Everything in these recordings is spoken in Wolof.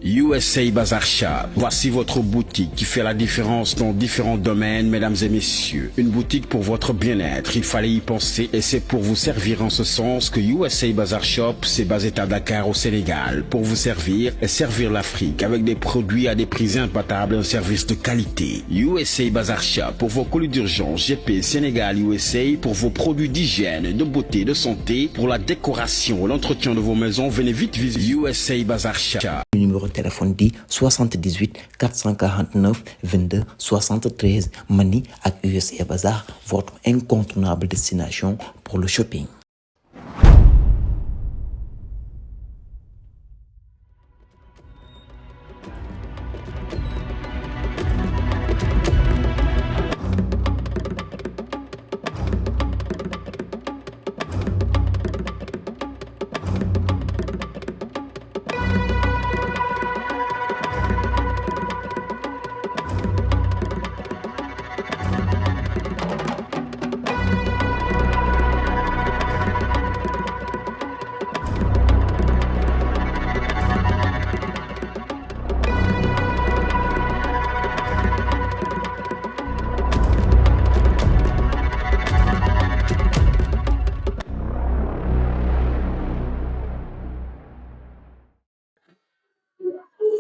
USA Bazar Shop. Voici votre boutique qui fait la différence dans différents domaines, mesdames et messieurs. Une boutique pour votre bien-être. Il fallait y penser et c'est pour vous servir en ce sens que USA Bazar Shop s'est basé à Dakar au Sénégal pour vous servir et servir l'Afrique avec des produits à des prix imbattables et un service de qualité. USA Bazar Shop pour vos colis d'urgence. GP Sénégal USA pour vos produits d'hygiène, de beauté, de santé, pour la décoration et l'entretien de vos maisons. Venez vite visiter USA Bazar Shop. Numéro de téléphone dit 78 449 22 73 Mani ak USA Bazar, votre incontournable destination pour le shopping.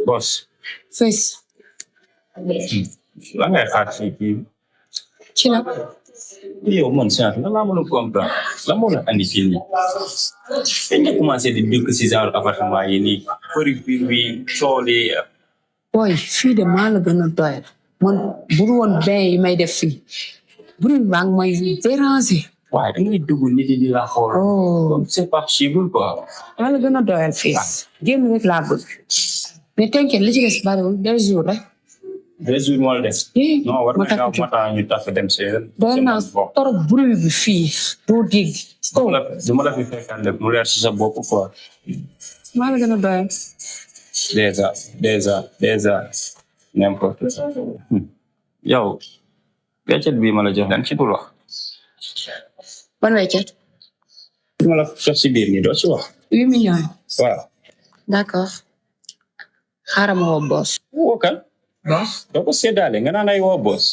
Boss. Face. Lan ngay xaar ci kii ci la. yow man si lan laa mën a comprendre lan moo la andi fii nii dañ nga commencé di dëkk si genre appartement yi nii përi bi cooli Boy, fii de maa la gën a doyal man bu dul woon bain yi may def fii bruit baa ngi may déranger. waaye da ngay dugg nit yi di la xool comme c'est pas possible quoi. maa la gën a doyal Face. génn rek laa bëgg mais t'inquiète li ci des bariwul 2 jours rek. 2 jours moo la des. non war na gaaw moo tax ñu tax dem see. doon naa trop bruit bi fii doo dégg. dama la fi fekkal rek mu leer si sa bopp quoi. maa la gën a doyal. déjà n'importe quoi. yow weccet bii ma la jox dañ ci dul wax. ban weccet. ma la jox si biir nii doo ci wax. 8 millions. waaw. d'accord. xaaral ma woo boss. woo kan. boss. doo ko séddaale nga naan ay woo boss.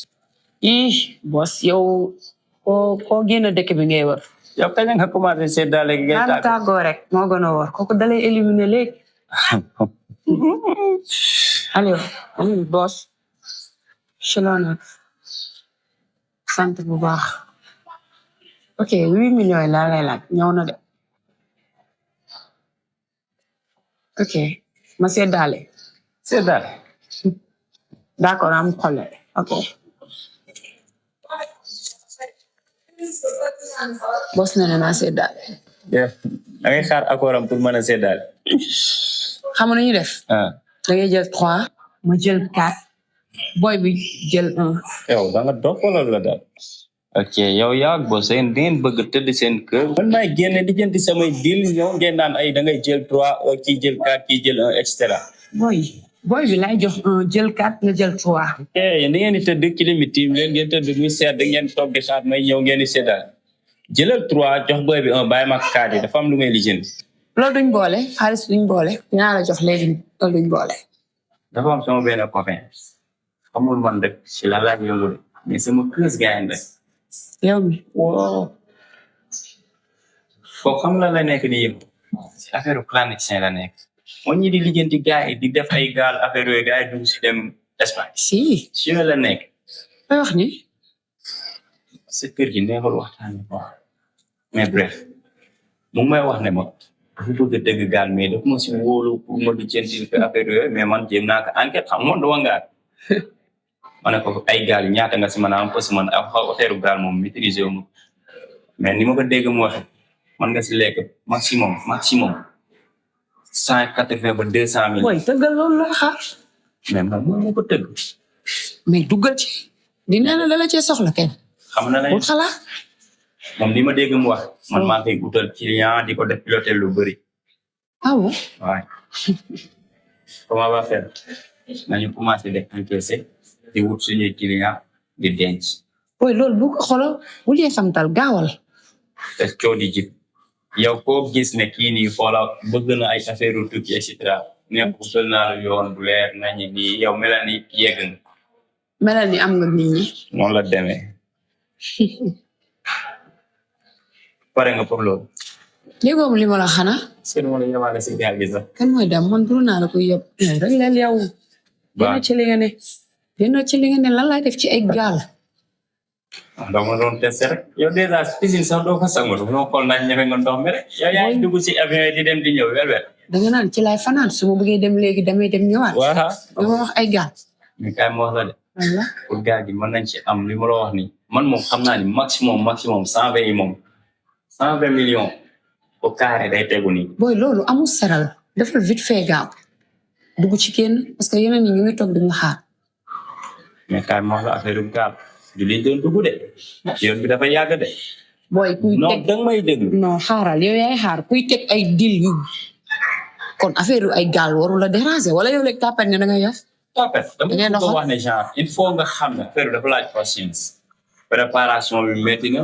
boss yow koo génn dëkk bi ngay wër. yow kañ nga commencé séddaale gi ngay tàggoo rek moo gën a wër kooku dalay éliminer léegi. Aliou boss. Chelona. sant bu baax. ok 8 millions yi laa lay laaj ñëw na de. ok ma séddaale. séddaale. d'accord am problème ok. boss nee na naa séddaale. da ngay xaar accord am pour mën a séddaale. xam nga ñu def. da ngay jël 3 ma jël 4 boy bi jël 1. yow da nga dox wala la daal. ok yow yaa ak boss yéen da ngeen bëgg tëdd seen kër. man maay génne di jënd samay deal ñëw ngeen naan ay da ngay jël 3 kii jël 4 kii jël 1 et cetera. boy bi laay jox 1 jël 4 nga jël 3. yéen da ngeen di tëdd kilimi tiim leen ngeen tëdd muy sedd ngeen toog di xaar may ñëw ngeen di seddaal jëlal 3 jox boy bi 1 bàyyi ma 4 yi dafa am lu may lijjanti. loolu duñ boole xaalis duñ boole dinaa la jox léegi loolu duñ boole. dafa am sama benn copain xamul man rek si la laaj yëngu de mais sama kës gaay rek. yow mi waaw. kooku xam la nekk di yëngu si affaire clandestin la nekk. moo ñi di lijjanti gars yi di def ay gaal affaire yooyu gars yi dugg si dem Espagne. si yooyu la nekk. may wax ni. sa kër gi neexul waxtaan quoi. mais bref mu may wax ne ma dafa bëgg a dëgg gaal mais dafa ma si wóolu pour ma lijjanti affaire yooyu mais man jéem naa ko enquête xam moom dama ngaar. ma ne ko ay gaal yi ñaata nga si mën a am parce que man affaire gaal moom maîtriser wu ma mais ni ma ko dégg mu waxe man nga si lekk maximum 180 ba 200 000. mooy tëggal loolu la xaar. mais man moo ko tëgg. mais duggal ci. di nee na dala cee soxla kenn. xam na bu xalaat. moom li ma dégg mu wax. man maa koy utal client di ko def piloter lu bëri. ah bon. waaw. comment va faire nañu commencé def encaisser di wut suñuy client di denc. booy loolu bu ko xoolal bu dee samtal gaawal. te coow di jib yow koo gis ne kii nii xoola bëgg na ay affaire tukki et cetera nekk utal naa la yoon bu leer nañu nii yow melal ni yegg nga melal ni am nga nit ñi noonu la demee pare nga pour loolu léegoom li ma la xanaa seen mo la yamaale si gaal gi sax kan mooy dem man duru naa la koy yëpp rek leel yow dina ci li nga ne dina ci li nga ne lan lay def ci ay gaal dama doon testé rek yow déjà piscine sax doo ko sangu doo xool nañ ñefe nga ndox mi rek yow yaa ngi dugg ci avion yi di dem di ñëw wel da nga naan ci laay fanaan su ma bëggee dem léegi damay dem ñëwaat voilà dama wax ay gaal mais kay ma wax la de walla pour gaal gi mën nañ ci am li ma la wax ni man moom xam naa ni maximum 120 yi moom 120 millions au carré day tegu nii booy loolu amul seral defal vite fait gaaw dugg ci kenn parce que yeneen ñi ñu ngi toog di nga xaar mais kay ma wax la affaire bu gaal du liñ doon dugg de yoon bi dafa yàgg de booy kuy non teg danga may déglu non xaaral yow yaay xaar kuy teg ay dil yu kon affaire yu ay gaal waru la déranger wala yow léegi tàppet ne da nga yaf tapet dama ko wax ne genre il faut nga xam ne affaire dafa laaj patience préparation bi métti na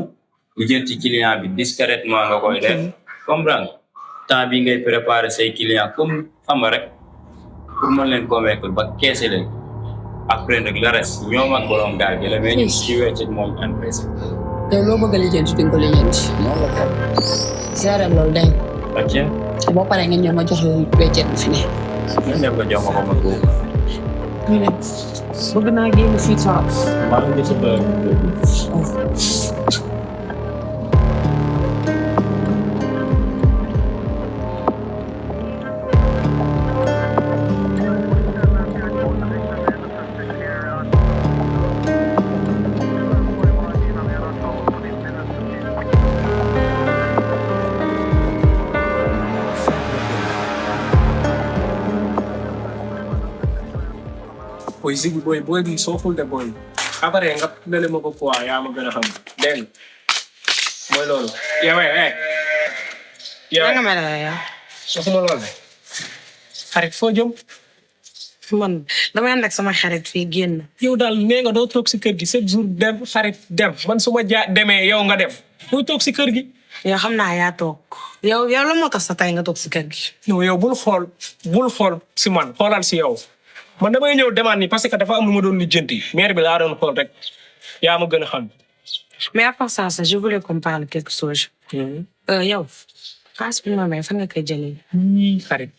ñu jël ci client bi discrètement nga koy def comprendre temps bi ngay préparer say client comme xam nga rek pour mën leen convaincre ba keese leen après nag le reste ñoom ak borom gaal gi la mais ñu ci weccit moom intéressé yow loo bëgg a lijjanti di nga ko lijjanti noonu la ko gérer loolu day ok boo paree nga ñëw ma jox la weccet bi fi ne ñu ne ko jox ma ko ma góob ñu ne bëgg naa génn fii trop maa ngi ci boy Ziggy boy bi sooful de boy après nga lele ma ko quoi yaa ma gën a xam dégg nga mooy loolu yow yow nga mel la yow soxuma loolu xarit foo jëm man damay ànd ak sama xarit fii génn yow daal nee nga doo toog si kër gi chaque jour dem xarit dem man su ma demee yow nga dem muy toog si kër gi yow xam naa yaa toog yow la moo tax sa tay nga toog si kër gi non yow bul xool si man xoolal si yow man damay ñëw demaat ni parce que dafa am lu ma doon lijjanti maire bi laa doon xool rek yaa ma gën a xam. mais à part ça je voulais qu'on parle quelque chose. yow xaalis bi ma may fan nga koy jëlee. xarit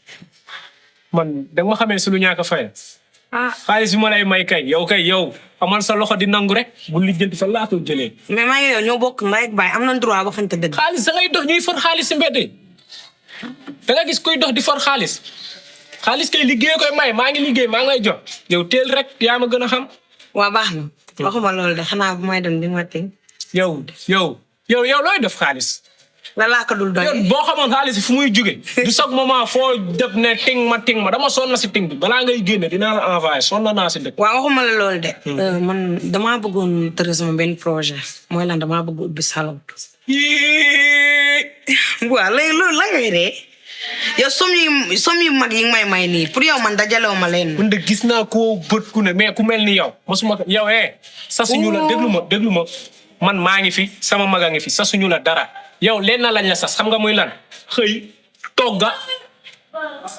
man da nga ma xamee si lu ñàkk a fay. xaalis bi ma lay may kay yow amal sa loxo di nangu rek bu lijjanti fa laa ko jëlee. mais maa ngi yow ñoo bokk ndey ak baay am na droit waxante dëgg. xaalis da ngay dox ñuy for xaalis si mbedd da nga gis kuy dox di for xaalis kay liggéey koy may maa ngi liggéey maa ngi lay jox yow teel rek yaa ma gën a xam. waa baax na. waxuma loolu de xanaa bu may dem di ma teg. yow looy def xaalis. la laa ko dul doy. yow boo xamoon xaalis fu muy jóge du chaque moment foo def ne ting ma dama sonn si ting bi balaa ngay génne dinaa la envoyé sonn naa si dëkk. waaw waxuma la loolu de. man damaa bëggoon tëral sama benn projet mooy lan damaa bëgg ubbi salon. waaw léegi loolu la ngay dee. yow som yu mag yi may nii pour yow man dajalewu ma leen. man de gis naa koo bët ku ne mais ku mel ni yow mosuma ko yow sasuñu la déglu ma man maa ngi fi sama mag a ngi fi sasuñu la dara yow leen na lañ la sas xam nga muy lan xëy togga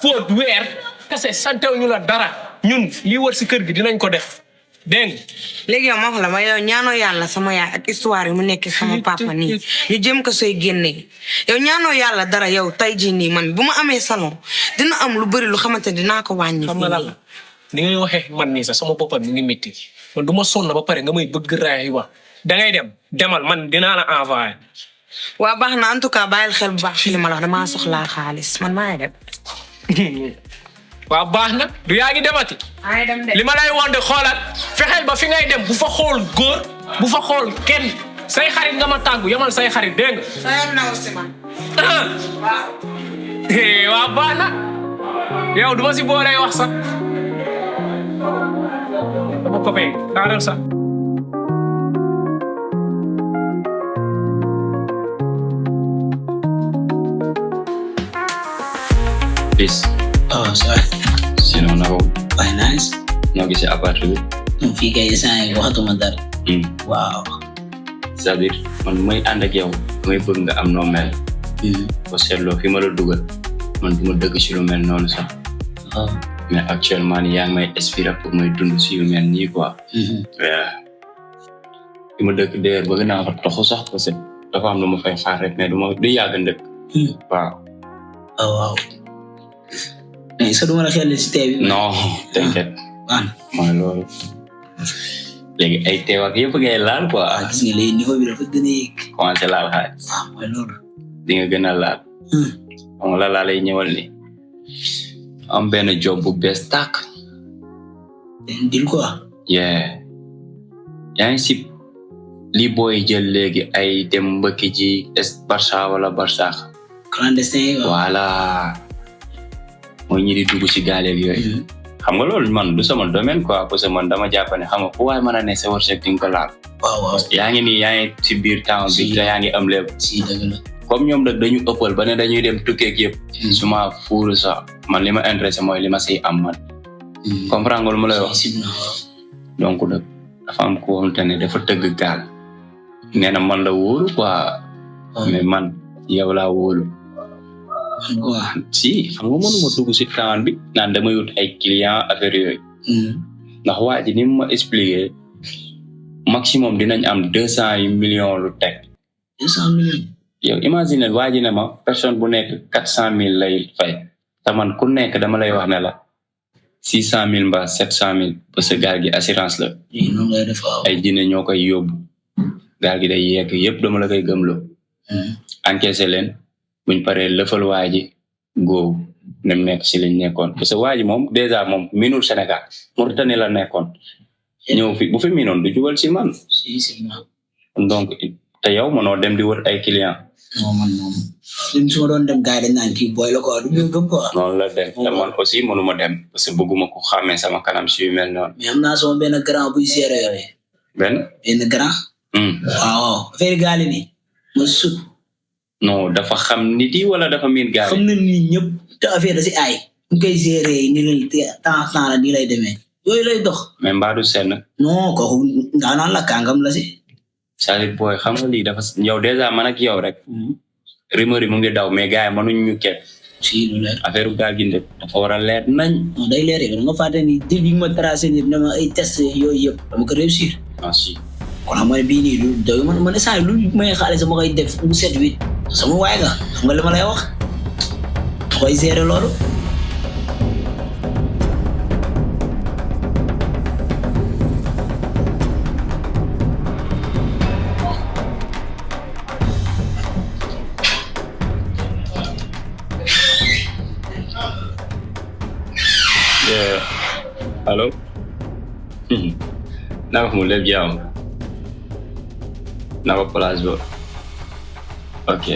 fóot weer kese santewuñu la dara ñun lii wër si kër gi dinañ ko def dégg nga. léegi yow ma wax la ma yow ñaanoo yàlla sama yaay ak histoire yi mu nekk sama papa nii ñu jëm ko sooy génnee yow ñaanoo yàlla dara yow tey jii nii man bu ma amee salon dina am lu bëri lu xamante dinaa ko wàññi. xam nga lan la ni ngay waxee man nii sax sama boppam mi ngi métti man du ma sonn ba pare nga may bëgg raay wax da ngay demal man dinaa la envoyé. waa baax na en tout cas bàyyil xel bu baax ci li ma la wax damaa soxlaa xaalis man maa ngi dem. waaw baax na du yaa ngi demati. ay dem de li ma lay wax de xoolal fexeel ba fi ngay dem bu fa xool góor bu fa xool kenn say xarit nga ma tàggu yamal say xarit dégg nga. sa yoon na aussi man. waaw. waaw baax na yow du ma si boolay wax sax dama ko fay daanaka sax. Peace. Oh, sorry. Sinon nako. Ay, nice. Noo gisee appartement bi. Fii kay instant yii waxatuma dara. Waaw. c'est-à-dire man may ànd ak yow may bëgg nga am noo mel. ko seetloo fi ma la dugal man du ma dëgg si lu mel noonu sax. mais actuellement nii yaa ngi may inspiré pour may dund si yu mel nii quoi. fi ma dëkk d'ailleurs bëgg naa fa toxu sax parce que dafa am lu ma fay xaar rek mais du yàgg ndëkk. waaw. waaw. mais sa duma la xel si tey bi. non t'inquiète. mooy loolu. léegi ay teew ak yëpp ngay laal quoi. gis nga léegi niveau bi dafa gën a yéeg. commencé laal xaalis. mooy loolu. di nga gën a laal. xam nga la lay ñëwal ni am benn job bu bees tàkk. dil quoi. yaa ngi si li booy jël léegi ay dem mbëkki ji Barça wala Barsax. clandestin yi voilà mooy ñi di dugg ci gaaleeg yooyu. xam nga loolu man du sama domaine quoi parce que man dama jàpp ne xam nga fu waay mën a ne sa wërsëg di nga ko laal. waaw yaa ngi nii yaa ngi ci biir temps bi te yaa ngi am lépp. si dëgg la. comme ñoom nag dañu ëppal ba ne dañuy dem tukkeeg yëpp. suma fuuru sax man li ma intéressé mooy li ma siy am man. comprendre nga lu ma lay wax. donc nag dafa am ko xamante ne dafa tëgg gaal. nee na man la wóolu quoi. mais man yow laa wóolu. si xam nga mënuma dugg si temps bi naan damay wut ay client affaire yooyu. ndax waa ji ni mu ma expliqué maximum dinañ am 200 millions lu teg. 200 millions. yow imagine waa ji ne ma personne bu nekk 400,000 lay fay te man ku nekk dama lay wax ne la 600,000 mbaa 700,000 parce que gaal gi assurance la. ay jinne ñoo koy yóbbu. gaal gi day yegg yëpp dama la koy gëmloo. encaissé leen buñ paree lëfal waa ji góob nem nekk si liñ nekkoon parce que waa ji moom dèjà moom minul Sénégal Mauritanie la nekkoon. ñëw fi bu fi minoon du jugal si man. donc te yow mënoo dem di wër ay client. non man moom lim su ma doon dem gars yi dañ naan kii booy la quoi du ñu gëm quoi. noonu la dem te man aussi mënuma dem parce que bëgguma ko xàmmee sama kanam si yu mel noonu. mais am naa sama benn grand buy gérer yooyu. benn grand. waaw affaire gaal yi nii ma sut. non dafa xam nit yi wala dafa miin gaal yi. xam na nit ñëpp te affaire da si aay. ñu koy gérer ni lay temps la nii lay demee. yooyu lay dox. mais mbaa du senn. non kooku nga naan la kàngam la si. c'est-à-dire booy xam nga lii dafa yow dèjà man ak yow rek. rumeur mu ngi daw mais gars yi mënuñ ñu kepp. si lu leer. affaire gaal gi ndëkk dafa war a leer nañ. non day leer yow nga fàtte ni dil yi ma tracé nii dama ay test yooyu yëpp dama ko réussir. ah si. kon xam nga ne bii nii lu doy man saa lu may xaalis sama koy def bu 7-8 sama waay nga xam nga li ma lay wax da koy gérer loolu. allo. naka mu lépp jàmm. naka place ba. ok.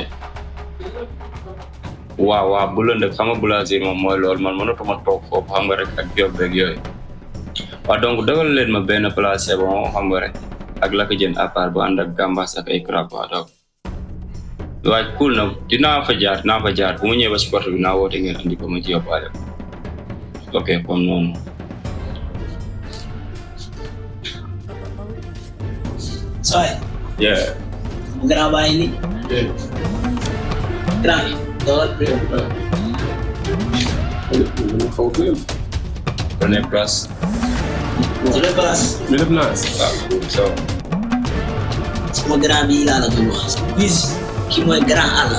waaw bu lëndëm xam nga boulangerie moom mooy loolu man mënatuma toog foofu xam nga rek ak job beeg yooyu. waaw donc dogal leen ma benn place c'est bon xam nga rek ak lakk jën à part bu ànd ak gambas ak ay crab waa donc. waaye cool na dinaa fa jaar bu ma ñëwee ba si porte bi naa woote ngeen andi ko ma ci yóbbaale. ok comme noonu. Soy. Yeah. Grand bàyyi nii. Grand. Prenez place. Prenez place. So. Sama grand bi laa la doon wax. Kii mooy grand àll.